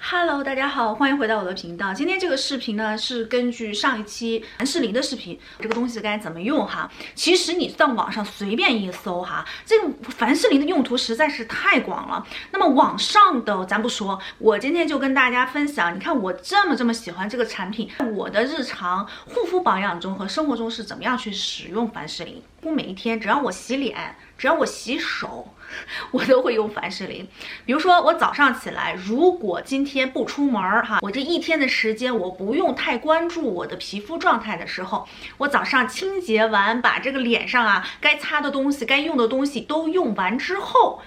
Hello，大家好，欢迎回到我的频道。今天这个视频呢，是根据上一期凡士林的视频，这个东西该怎么用哈？其实你到网上随便一搜哈，这个凡士林的用途实在是太广了。那么网上的咱不说，我今天就跟大家分享，你看我这么喜欢这个产品，我的日常护肤保养中和生活中是怎么样去使用凡士林。我每一天只要我洗脸，只要我洗手，我都会用凡士林。比如说我早上起来，如果今天不出门哈，我这一天的时间我不用太关注我的皮肤状态的时候，我早上清洁完，把这个脸上该擦的东西、该用的东西都用完之后，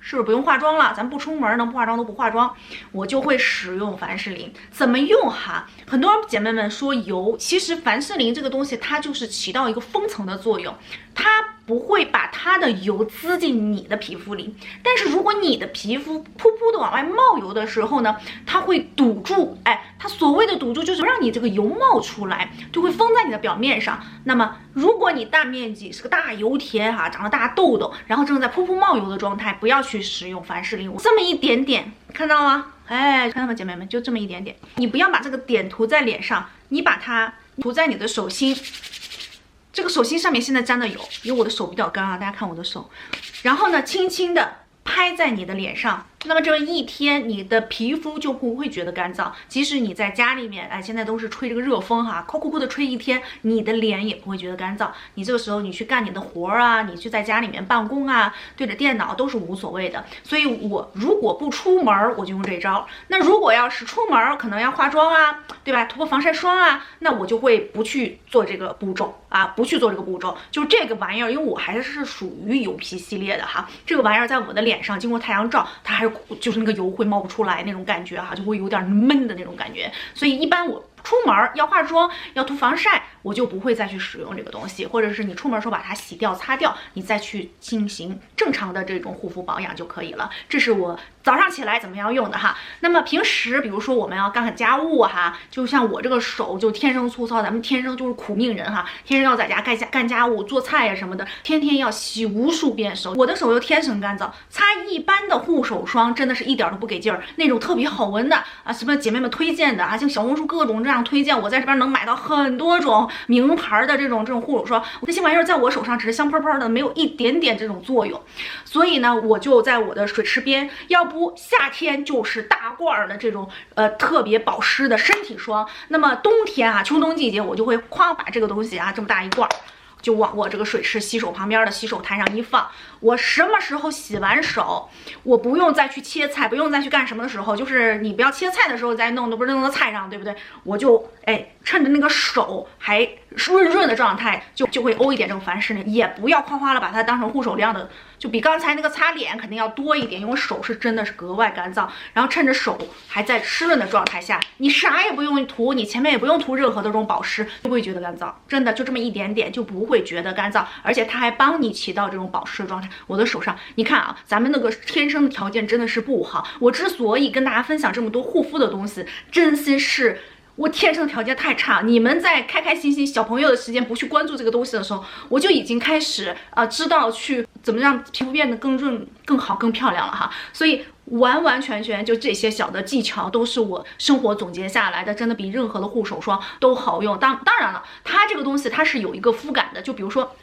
是不是不用化妆了？咱不出门，能不化妆都不化妆，我就会使用凡士林。怎么用哈？很多姐妹们说油，其实凡士林这个东西它就是起到一个封层的作用，它不会把它的油滋进你的皮肤里。但是如果你的皮肤噗噗的往外冒油的时候呢，它会堵住，它所谓的堵住就是让你这个油冒出来，就会封在你的表面上。那么如果你大面积是个大油田哈，长了大痘痘，然后正在噗噗冒油的状态，不要去使用凡士林，这么一点点，看到吗？看到吗，姐妹们，就这么一点点。你不要把这个点涂在脸上，你把它涂在你的手心。这个手心上面现在沾的油，因为我的手比较干啊，大家看我的手。然后呢，轻轻的拍在你的脸上。那么这一天你的皮肤就不会觉得干燥，即使你在家里面，现在都是吹这个热风哈，酷酷酷的吹一天，你的脸也不会觉得干燥。你这个时候你去干你的活啊，你去在家里面办公啊，对着电脑都是无所谓的。所以我如果不出门，我就用这招。那如果要是出门，可能要化妆啊，对吧？涂个防晒霜啊，那我就会不去做这个步骤啊，不去做这个步骤。就这个玩意儿，因为我还是属于油皮系列的哈，这个玩意儿在我的脸上经过太阳照，它还是就是那个油会冒不出来那种感觉哈，就会有点闷的那种感觉。所以一般我出门要化妆要涂防晒，我就不会再去使用这个东西，或者是你出门时候把它洗掉擦掉，你再去进行正常的这种护肤保养就可以了。这是我早上起来怎么样用的哈。那么平时比如说我们要干家务哈，就像我这个手就天生粗糙，咱们天生就是苦命人哈，天生要在家干家务做菜呀什么的，天天要洗无数遍手。我的手又天生干燥，擦一般的护手霜真的是一点都不给劲儿，那种特别好闻的啊，什么姐妹们推荐的啊，像小红书各种这样推荐，我在这边能买到很多种名牌的这种护手霜，那些玩意儿在我手上只是香喷喷的，没有一点点这种作用。所以呢，我就在我的水池边，要不夏天就是大罐的这种特别保湿的身体霜，那么冬天秋冬季节我就会哐把这个东西这么大一罐就往我这个水池洗手旁边的洗手台上一放。我什么时候洗完手，我不用再去切菜，不用再去干什么的时候，就是你不要切菜的时候再弄，不是弄到菜上，对不对？我就趁着那个手还润的状态，就会欧一点这种凡士林，也不要夸夸了把它当成护手量的，就比刚才那个擦脸肯定要多一点，因为手是真的是格外干燥。然后趁着手还在湿润的状态下，你啥也不用涂，你前面也不用涂任何的这种保湿，就不会觉得干燥，真的就这么一点点就不会觉得干燥，而且它还帮你起到这种保湿状态。我的手上你看咱们那个天生的条件真的是不好，我之所以跟大家分享这么多护肤的东西，真心是我天生的条件太差。你们在开开心心小朋友的时间不去关注这个东西的时候，我就已经开始知道去怎么让皮肤变得更润、更好、更漂亮了哈。所以完完全全就这些小的技巧都是我生活总结下来的，真的比任何的护手霜都好用。当然了，它这个东西它是有一个肤感的，就比如说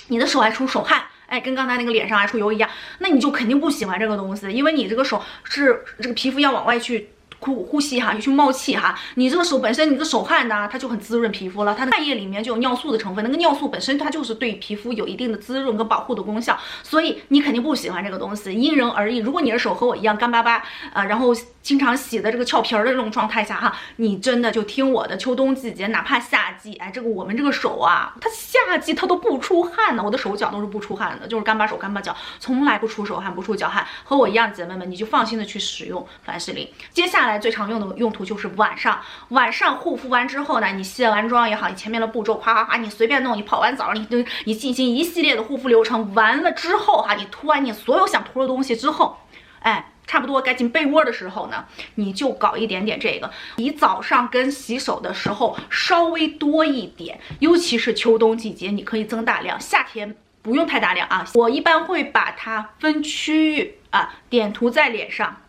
你的手还出手汗，跟刚才那个脸上还出油一样，那你就肯定不喜欢这个东西，因为你这个手是这个皮肤要往外去呼吸哈，去冒气哈，你这个手本身你这个手汗呢，它就很滋润皮肤了，它的汗液里面就有尿素的成分，那个尿素本身它就是对皮肤有一定的滋润跟保护的功效，所以你肯定不喜欢这个东西，因人而异。如果你的手和我一样干巴巴然后经常洗的这个翘皮儿的这种状态下哈，你真的就听我的，秋冬季节哪怕夏季，这个我们这个手它夏季它都不出汗呢，我的手脚都是不出汗的，就是干巴手干巴脚，从来不出手汗不出脚汗。和我一样姐妹们，你就放心的去使用凡士林。接下来最常用的用途就是晚上护肤完之后呢，你卸完妆也好，你前面的步骤夸夸夸你随便弄，你泡完澡你进行一系列的护肤流程完了之后你涂完你所有想涂的东西之后，差不多该进被窝的时候呢，你就搞一点点这个，你早上跟洗手的时候稍微多一点，尤其是秋冬季节你可以增大量，夏天不用太大量我一般会把它分区域点涂在脸上，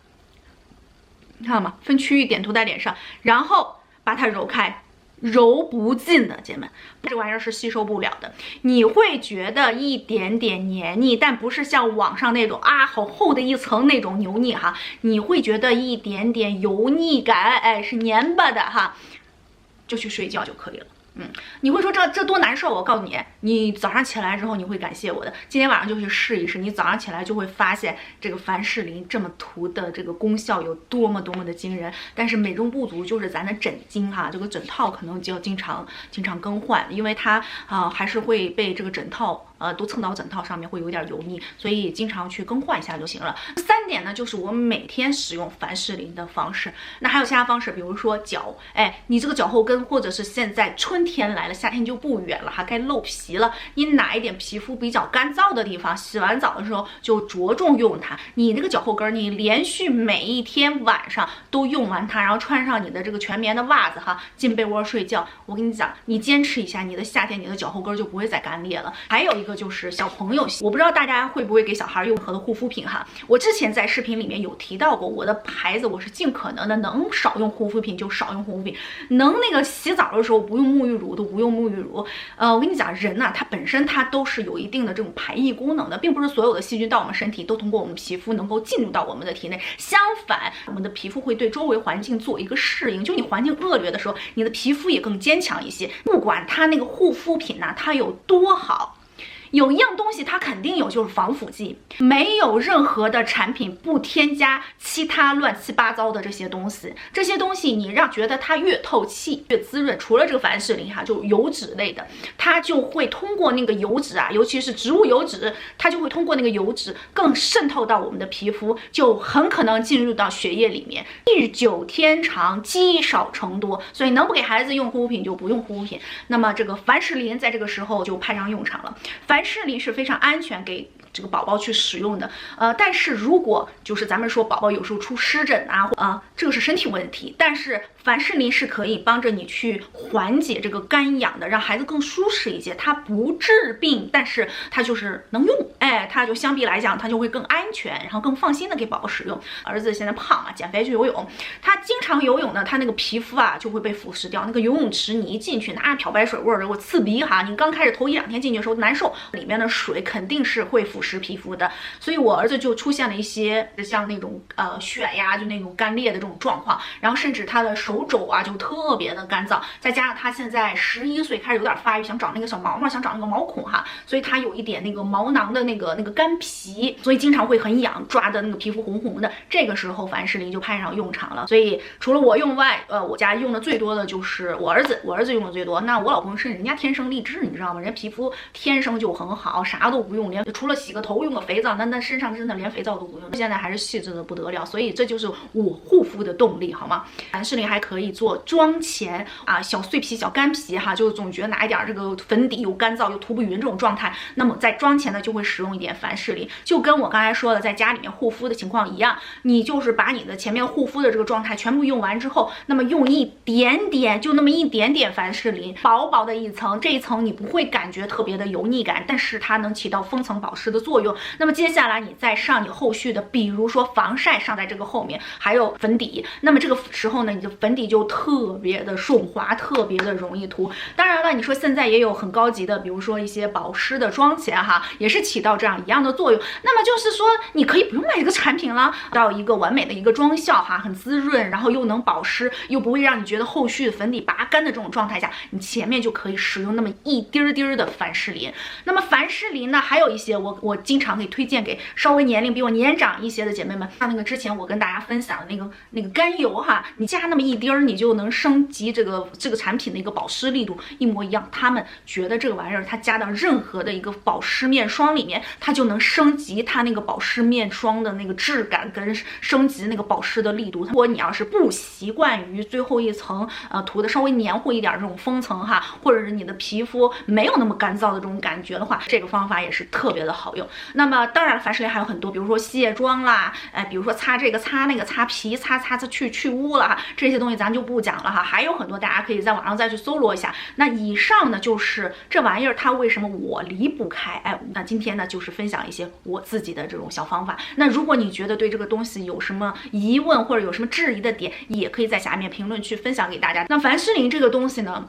你看到吗？分区域点涂在脸上，然后把它揉开。揉不尽的，姐妹，这玩意儿是吸收不了的。你会觉得一点点黏腻，但不是像网上那种啊好厚的一层那种油腻哈，你会觉得一点点油腻感，哎，是黏巴的哈，就去睡觉就可以了。你会说这多难受？我告诉你，你早上起来之后你会感谢我的。今天晚上就去试一试，你早上起来就会发现这个凡士林这么涂的这个功效有多么的惊人。但是美中不足就是咱的枕巾哈，这个枕套可能就要经常更换，因为它还是会被这个枕套都蹭到枕套上面，会有点油腻，所以经常去更换一下就行了。3点呢，就是我每天使用凡士林的方式。那还有其他方式，比如说脚，哎，你这个脚后跟，或者是现在春天来了，夏天就不远了哈，该露皮了。你哪一点皮肤比较干燥的地方，洗完澡的时候就着重用它。你那个脚后跟，你连续每一天晚上都用完它，然后穿上你的这个全棉的袜子哈，进被窝睡觉。我跟你讲，你坚持一下，你的夏天你的脚后跟就不会再干裂了。还有一个就是小朋友，我不知道大家会不会给小孩用任何的护肤品哈。我之前在视频里面有提到过，我的牌子我是尽可能的能少用护肤品就少用护肤品，能那个洗澡的时候不用沐浴乳都不用沐浴乳。我跟你讲，人呐，它本身它都是有一定的这种排异功能的，并不是所有的细菌到我们身体都通过我们皮肤能够进入到我们的体内。相反，我们的皮肤会对周围环境做一个适应，就你环境恶劣的时候，你的皮肤也更坚强一些。不管它那个护肤品呐，它有多好。有一样东西它肯定有，就是防腐剂。没有任何的产品不添加其他乱七八糟的这些东西。这些东西你让觉得它越透气越滋润。除了这个凡士林哈，就油脂类的，它就会通过那个油脂啊，尤其是植物油脂，它就会通过那个油脂更渗透到我们的皮肤，就很可能进入到血液里面，日久天长，积少成多。所以能不给孩子用护肤品就不用护肤品。那么这个凡士林在这个时候就派上用场了。凡士林是非常安全给这个宝宝去使用的，但是如果就是咱们说宝宝有时候出湿疹啊，这个是身体问题，但是凡士林是可以帮着你去缓解这个干痒的，让孩子更舒适一些。它不治病，但是它就是能用，哎，它就相比来讲它就会更安全，然后更放心的给宝宝使用。儿子现在胖嘛，减肥去游泳，他经常游泳呢，他那个皮肤啊就会被腐蚀掉。那个游泳池你一进去，那漂白水味儿，我刺鼻哈！你刚开始头1、2天进去的时候难受，里面的水肯定是会腐蚀皮肤的。所以我儿子就出现了一些像那种癣呀，就那种干裂的这种状况，然后甚至他的手肘啊就特别的干燥，再加上他现在11岁，开始有点发育，想长那个小毛毛，想长那个毛孔哈，所以他有一点那个毛囊的那个干皮，所以经常会很痒，抓的那个皮肤红红的。这个时候凡士林就派上用场了。所以除了我用外，我家用的最多的就是我儿子用的最多。那我老公是人家天生丽质，你知道吗？人家皮肤天生就很好，啥都不用，连除了洗个头用个肥皂，那身上真的连肥皂都不用，现在还是细致的不得了。所以这就是我护肤的动力，好吗？凡士林还可以做妆前啊，小碎皮、小干皮哈，就总觉得拿一点这个粉底又干燥又涂不匀这种状态，那么在妆前呢就会使用一点凡士林，就跟我刚才说的在家里面护肤的情况一样，你就是把你的前面护肤的这个状态全部用完之后，那么用一点点，就那么一点点凡士林，薄薄的一层，这一层你不会感觉特别的油腻感，但是它能起到封层保湿的作用。那么接下来你再上你后续的，比如说防晒上在这个后面，还有粉底，那么这个时候呢，你的粉底就特别的顺滑，特别的容易涂。当然了，你说现在也有很高级的，比如说一些保湿的妆前哈，也是起到这样一样的作用。那么就是说，你可以不用买这个产品了，到一个完美的一个妆效哈，很滋润，然后又能保湿，又不会让你觉得后续的粉底拔干的这种状态下，你前面就可以使用那么一丁丁的凡士林。那么凡士林呢，还有一些我经常可以推荐给稍微年龄比我年长一些的姐妹们，像那个之前我跟大家分享的那个甘油哈，你加那么一丁儿，你就能升级这个产品的一个保湿力度，一模一样。他们觉得这个玩意儿，它加到任何的一个保湿面霜里面，它就能升级它那个保湿面霜的那个质感，跟升级那个保湿的力度。如果你要是不习惯于最后一层涂的稍微黏糊一点这种封层哈，或者是你的皮肤没有那么干燥的这种感觉的话，这个方法也是特别的好用。用。那么当然凡士林还有很多，比如说卸妆啦，比如说擦这个擦那个，擦皮擦去污了哈，这些东西咱就不讲了哈，还有很多大家可以在网上再去搜罗一下。那以上呢就是这玩意儿它为什么我离不开，那今天呢就是分享一些我自己的这种小方法。那如果你觉得对这个东西有什么疑问或者有什么质疑的点，也可以在下面评论区分享给大家。那凡士林这个东西呢，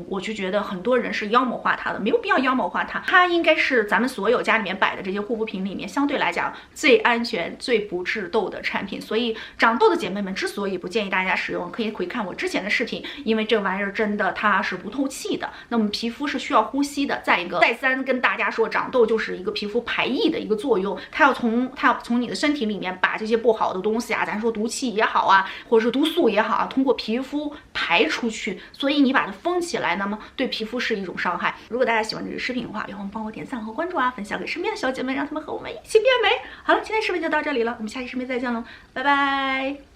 我就觉得很多人是妖魔化它的，没有必要妖魔化它，它应该是咱们所有家里面摆的这些护肤品里面相对来讲最安全、最不致痘的产品。所以长痘的姐妹们之所以不建议大家使用，可以回看我之前的视频，因为这玩意儿真的它是不透气的，那我们皮肤是需要呼吸的。再一个，再三跟大家说，长痘就是一个皮肤排异的一个作用，它要从你的身体里面把这些不好的东西啊，咱说毒气也好啊，或者是毒素也好啊，通过皮肤排出去。所以你把它封起来，那么对皮肤是一种伤害。如果大家喜欢这个视频的话，别忘了帮我点赞和关注啊，分享给身边的小姐妹，让她们和我们一起变美。好了，今天视频就到这里了，我们下期视频再见喽，拜拜。